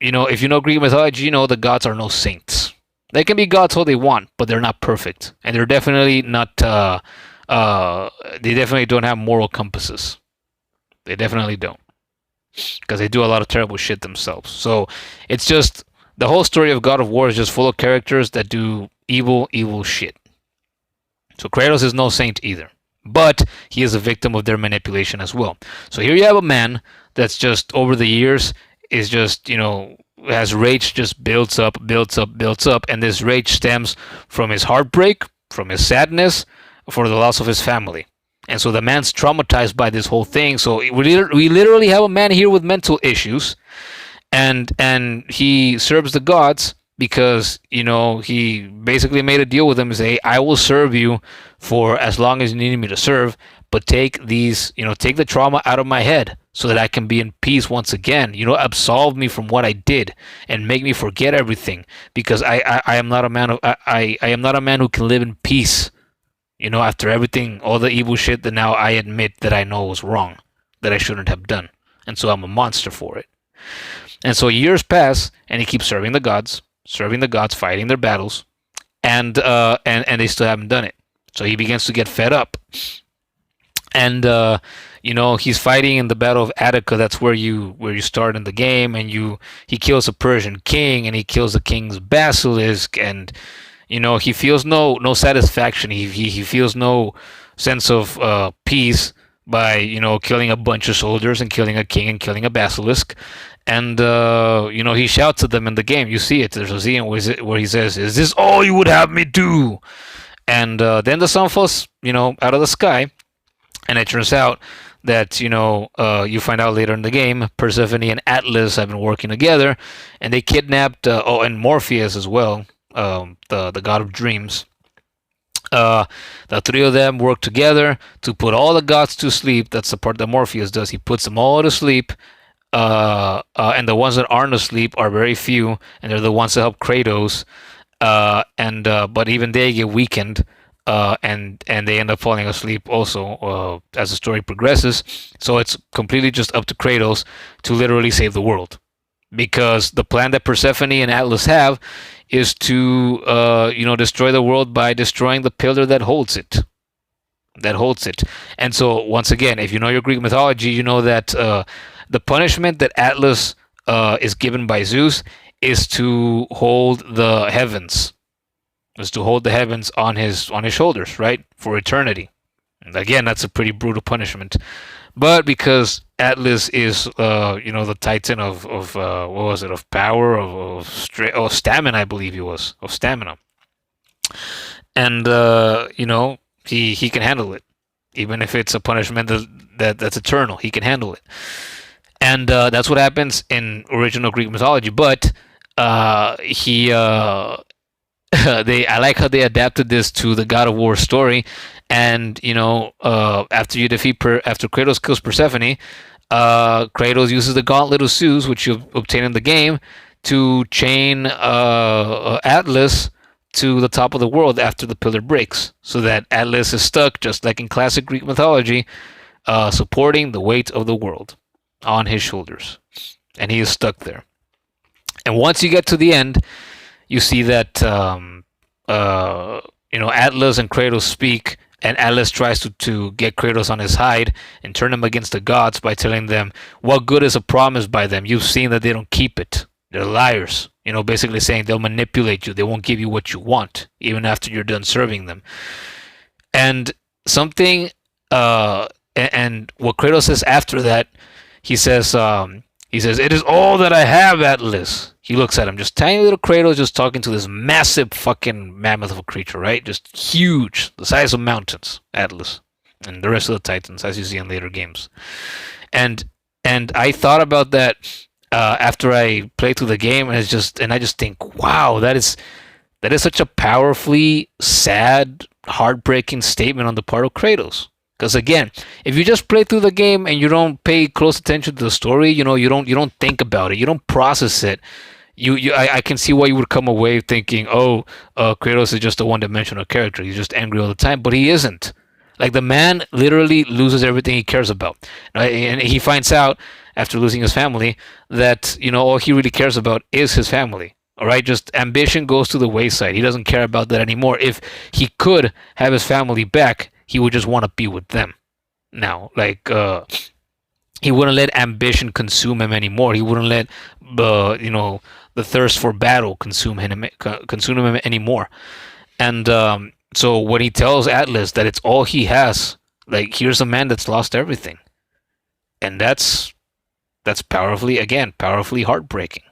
if you know Greek mythology, you know the gods are no saints. They can be gods all they want, but they're not perfect. And they're definitely not, they definitely don't have moral compasses. They definitely don't. Because they do a lot of terrible shit themselves. So, it's just, the whole story of God of War is just full of characters that do evil, evil shit. So Kratos is no saint either. But he is a victim of their manipulation as well. So here you have a man that's just, over the years, is just, has rage just builds up, builds up, builds up. And this rage stems from his heartbreak, from his sadness, for the loss of his family. And so the man's traumatized by this whole thing. So we literally have a man here with mental issues. And he serves the gods because, he basically made a deal with them and say, I will serve you for as long as you need me to serve, but take take the trauma out of my head so that I can be in peace once again. Absolve me from what I did and make me forget everything, because I am not a man of I am not a man who can live in peace. After everything, all the evil shit that now I admit that I know was wrong, that I shouldn't have done. And so I'm a monster for it. And so years pass, and he keeps serving the gods, fighting their battles, and they still haven't done it. So he begins to get fed up, and he's fighting in the Battle of Attica. That's where you start in the game, and he kills a Persian king, and he kills the king's basilisk, and he feels no satisfaction. He feels no sense of peace by killing a bunch of soldiers and killing a king and killing a basilisk. And he shouts at them in the game. You see it. There's a scene where he says, "Is this all you would have me do?" And then the sun falls, out of the sky, and it turns out that you find out later in the game, Persephone and Atlas have been working together, and they kidnapped and Morpheus as well, the god of dreams. The three of them work together to put all the gods to sleep. That's the part that Morpheus does. He puts them all to sleep. And the ones that aren't asleep are very few, and they're the ones that help Kratos. But even they get weakened, and they end up falling asleep also as the story progresses. So it's completely just up to Kratos to literally save the world, because the plan that Persephone and Atlas have is to destroy the world by destroying the pillar that holds it. And so once again, if you know your Greek mythology, you know that the punishment that Atlas is given by Zeus is to hold the heavens, on his shoulders, right, for eternity. And again, that's a pretty brutal punishment. But because Atlas is the titan of what was it, of power, of stamina, I believe he was, of stamina, and he can handle it, even if it's a punishment that's eternal. He can handle it. And that's what happens in original Greek mythology. But I like how they adapted this to the God of War story. And after Kratos kills Persephone, Kratos uses the Gauntlet of Zeus, which you obtain in the game, to chain Atlas to the top of the world after the pillar breaks, so that Atlas is stuck, just like in classic Greek mythology, supporting the weight of the world on his shoulders, and he is stuck there. And once you get to the end, you see that Atlas and Kratos speak And Atlas tries to get Kratos on his side and turn him against the gods by telling them, what good is a promise by them? You've seen that they don't keep it. They're liars. Basically saying they'll manipulate you. They won't give you what you want, even after you're done serving them. And something, and what Kratos says after that, he says, it is all that I have, Atlas. He looks at him, just tiny little Kratos, just talking to this massive fucking mammoth of a creature, right? Just huge, the size of mountains, Atlas, and the rest of the Titans, as you see in later games. And I thought about that after I played through the game, and I just think, wow, that is such a powerfully sad, heartbreaking statement on the part of Kratos. Because again, if you just play through the game and you don't pay close attention to the story, you don't think about it, you don't process it. I can see why you would come away thinking, oh, Kratos is just a one-dimensional character. He's just angry all the time, but he isn't. Like, the man literally loses everything he cares about, right? And he finds out after losing his family that all he really cares about is his family. All right, just ambition goes to the wayside. He doesn't care about that anymore. If he could have his family back, he would just want to be with them. Now, like, he wouldn't let ambition consume him anymore. He wouldn't let the thirst for battle consume him anymore. And so when he tells Atlas that it's all he has, like, here's a man that's lost everything, and that's powerfully heartbreaking.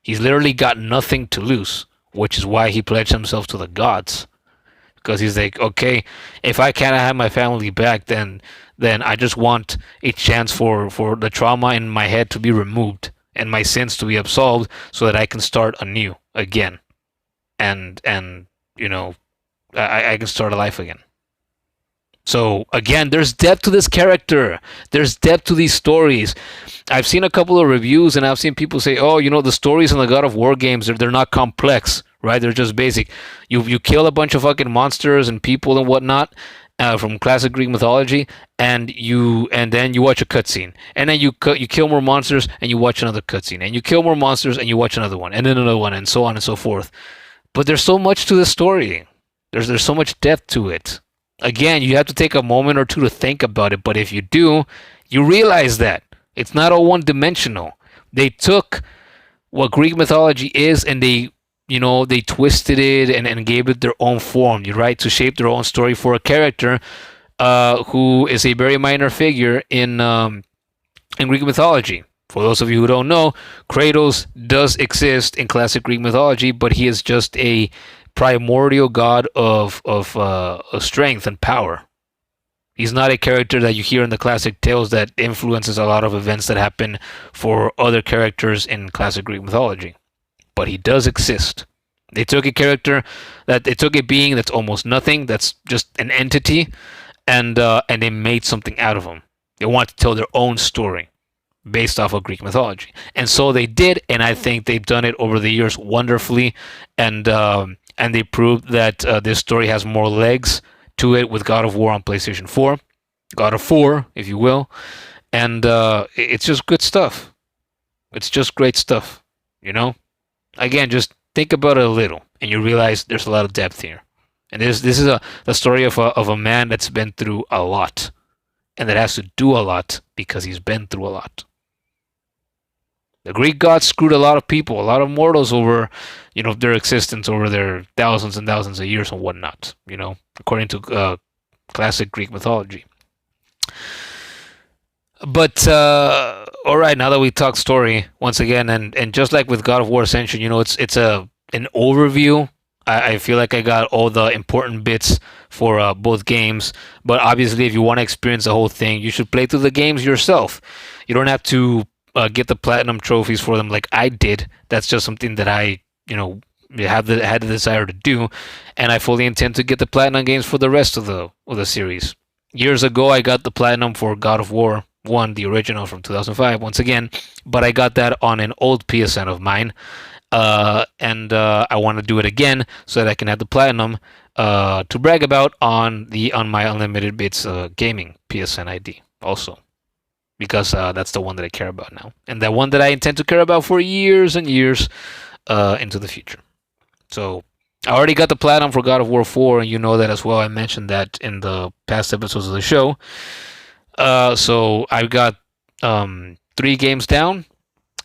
He's literally got nothing to lose, which is why he pledged himself to the gods. Because he's like, okay, if I can't have my family back, then I just want a chance for the trauma in my head to be removed and my sins to be absolved, so that I can start anew again, and I can start a life again. So again, there's depth to this character. There's depth to these stories. I've seen a couple of reviews, and I've seen people say, "Oh, the stories in the God of War games they're not complex, right? They're just basic. You kill a bunch of fucking monsters and people and whatnot from classic Greek mythology, and then you watch a cutscene, and then you kill more monsters and you watch another cutscene, and you kill more monsters and you watch another one, and then another one, and so on and so forth." But there's so much to the story. There's so much depth to it. Again, you have to take a moment or two to think about it, but if you do, you realize that it's not all one-dimensional. They took what Greek mythology is, and they twisted it and gave it their own form, right, to shape their own story for a character who is a very minor figure in Greek mythology. For those of you who don't know, Kratos does exist in classic Greek mythology, but he is just a primordial god of strength and power. He's not a character that you hear in the classic tales that influences a lot of events that happen for other characters in classic Greek mythology. But he does exist. They took a being that's almost nothing, that's just an entity, and they made something out of him. They want to tell their own story based off of Greek mythology, and so they did. And I think they've done it over the years wonderfully, and they proved that this story has more legs to it with God of War on PlayStation 4, God of War, if you will, and it's just good stuff. It's just great stuff, Again, just think about it a little, and you realize there's a lot of depth here. And this is the story of a man that's been through a lot, and that has to do a lot because he's been through a lot. The Greek gods screwed a lot of people, a lot of mortals over, their existence over their thousands and thousands of years and whatnot, according to classic Greek mythology. But all right, now that we talk story once again, and just like with God of War Ascension, it's an overview. I feel like I got all the important bits for both games. But obviously, if you want to experience the whole thing, you should play through the games yourself. You don't have to get the platinum trophies for them like I did. That's just something that I had the desire to do, and I fully intend to get the platinum games for the rest of the series. Years ago, I got the platinum for God of War 1, the original from 2005, once again, but I got that on an old PSN of mine, and I want to do it again so that I can have the platinum to brag about on my Unlimited Bits gaming PSN ID also, because that's the one that I care about now, and the one that I intend to care about for years and years into the future. So I already got the platinum for God of War 4, and you know that as well. I mentioned that in the past episodes of the show. So I've got 3 games down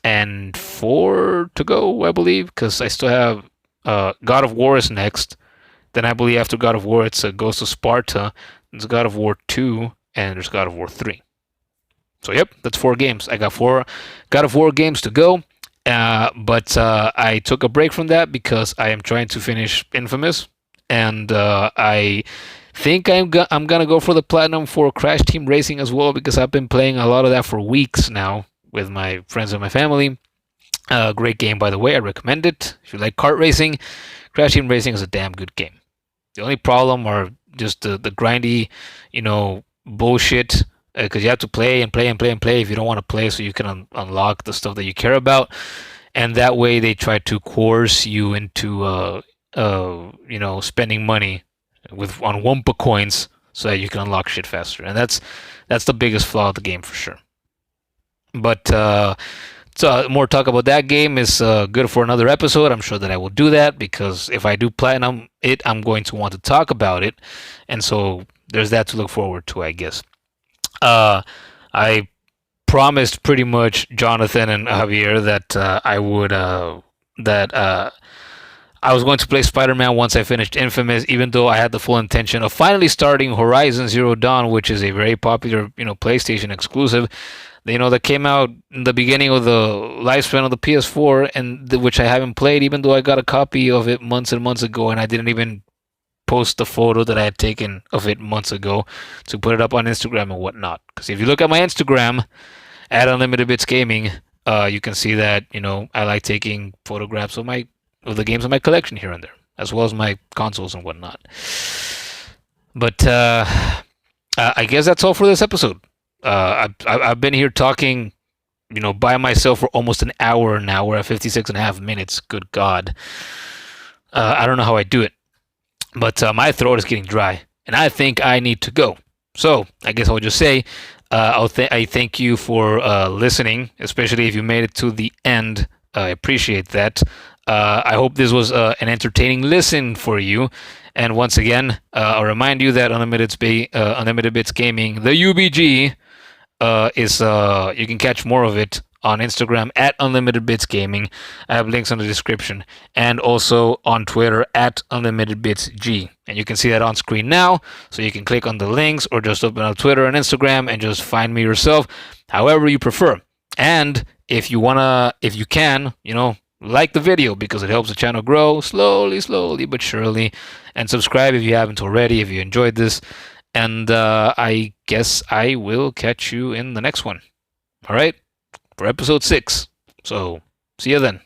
and 4 to go, I believe, because I still have God of War is next. Then I believe after God of War, it's Ghost of Sparta. There's God of War 2, and there's God of War 3. So yep, that's 4 games. I got 4 God of War games to go. But I took a break from that because I am trying to finish Infamous, and I think I'm gonna go for the platinum for Crash Team Racing as well because I've been playing a lot of that for weeks now with my friends and my family. Great game, by the way. I recommend it. If you like kart racing, Crash Team Racing is a damn good game. The only problem are just the grindy, bullshit. Because you have to play and play and play and play if you don't want to play, so you can unlock the stuff that you care about. And that way, they try to coerce you into, spending money on Wumpa coins so that you can unlock shit faster. And that's the biggest flaw of the game for sure. But so more talk about that game is good for another episode. I'm sure that I will do that because if I do platinum it, I'm going to want to talk about it, and so there's that to look forward to, I guess. I promised pretty much Jonathan and Javier that I was going to play Spider-Man once I finished Infamous, even though I had the full intention of finally starting Horizon Zero Dawn, which is a very popular, PlayStation exclusive. That came out in the beginning of the lifespan of the PS4, and which I haven't played, even though I got a copy of it months and months ago, and I didn't even post the photo that I had taken of it months ago to put it up on Instagram and whatnot. Because if you look at my Instagram at Unlimited Bits Gaming, you can see that I like taking photographs of the games in my collection here and there, as well as my consoles and whatnot. But I guess that's all for this episode. I've been here talking, by myself for almost an hour now. We're at 56 and a half minutes. Good God. I don't know how I do it, but my throat is getting dry, and I think I need to go. So I guess I'll just say I thank you for listening, especially if you made it to the end. I appreciate that. I hope this was an entertaining listen for you. And once again, I'll remind you that Unlimited Bits Gaming, the UBG, is you can catch more of it on Instagram at Unlimited Bits Gaming. I have links in the description, and also on Twitter at Unlimited Bits G. And you can see that on screen now, so you can click on the links or just open up Twitter and Instagram and just find me yourself, however you prefer. And if you can, like the video because it helps the channel grow slowly but surely, and subscribe if you haven't already if you enjoyed this. And I guess I will catch you in the next one. All right, for episode 6. So see you then.